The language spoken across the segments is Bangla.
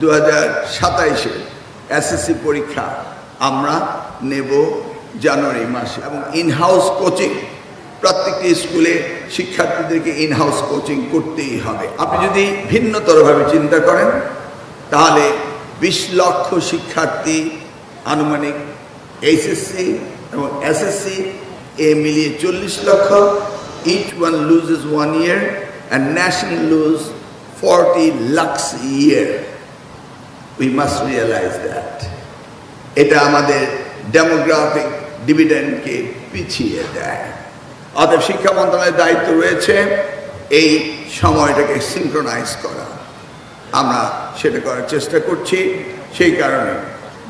2027 এসএসসি পরীক্ষা আমরা নেব জানুয়ারি মাসে এবং ইনহাউস কোচিং প্রত্যেকটি স্কুলে শিক্ষার্থীদেরকে ইনহাউস কোচিং করতেই হবে। আপনি যদি ভিন্নতরভাবে চিন্তা করেন তাহলে 20 লক্ষ শিক্ষার্থী আনুমানিক এইচএসসি এবং এসএসসি মিলিয়ে 40 লক্ষ, each one loses 1 year and national lose 40 lakhs a year. We must realize that. এটা আমাদের ডেমোগ্রাফিক ডিভিডেন্ডকে পিছিয়ে দেয়। অতএব শিক্ষা মন্ত্রণালয়ের দায়িত্ব রয়েছে এই সময়টাকে সিনক্রোনাইজ করা। আমরা সেটা করার চেষ্টা করছি। সেই কারণে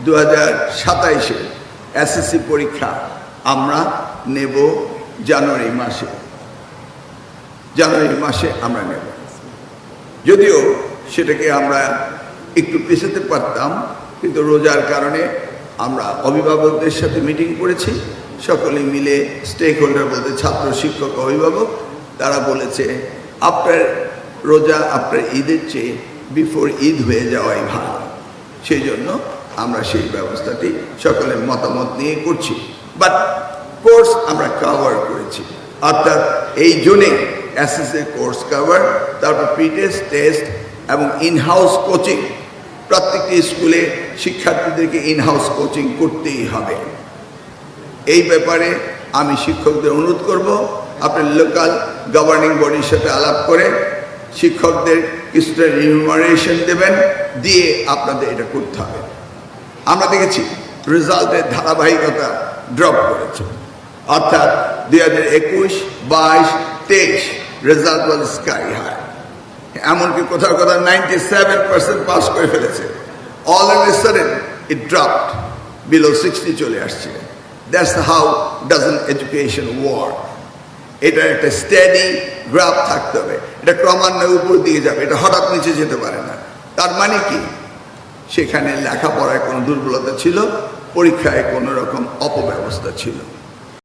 2027 এসএসসি পরীক্ষা আমরা নেব জানুয়ারি মাসে আমরা নেব। যদিও সেটাকে আমরা একটু পেছাতে পারতাম, কিন্তু রোজার কারণে আমরা অভিভাবকদের সাথে মিটিং করেছি। সকলে মিলে স্টেক হোল্ডার বলতে ছাত্র, শিক্ষক, অভিভাবক, তারা বলেছে আপনার রোজা আপনার ঈদের চেয়ে বিফোর ঈদ হয়ে যাওয়াই ভালো। সেই জন্য আমরা সেই ব্যবস্থাটি সকলের মতামত নিয়ে করছি। বাট কোর্স আমরা কভার করেছি, অর্থাৎ এই জুনে এসএসসি কোর্স কভার, তারপর প্রি-টেস্ট, টেস্ট এবং ইনহাউস কোচিং প্রত্যেকটি স্কুলে শিক্ষার্থীদেরকে ইনহাউস কোচিং করতেই হবে। এই ব্যাপারে আমি শিক্ষকদের অনুরোধ করব, আপনার লোকাল গভর্নিং বডির সাথে আলাপ করে শিক্ষকদের কিছুটা রিমিউনারেশন দেবেন, দিয়ে আপনাদের এটা করতে হবে। আমরা দেখেছি রেজাল্টের ধারাবাহিকতা ড্রপ করেছে, অর্থাৎ 2021, 22, 23 রেজাল্ট ওয়াজ স্কাই হাই। এমনকি কোথাও 97% পাস করে ফেলেছে। All of a sudden it dropped below 60 চলে আসছে। That's how doesn't education work. এটা একটা স্টেডি গ্রাফ থাকতে হবে, এটা ক্রমান্বয়ে উপর দিকে যাবে, এটা হঠাৎ নিচে যেতে পারে না। তার মানে কি, সেখানে লেখাপড়ায় কোনো দুর্বলতা ছিল, পরীক্ষায় কোনো রকম অপব্যবস্থা ছিল।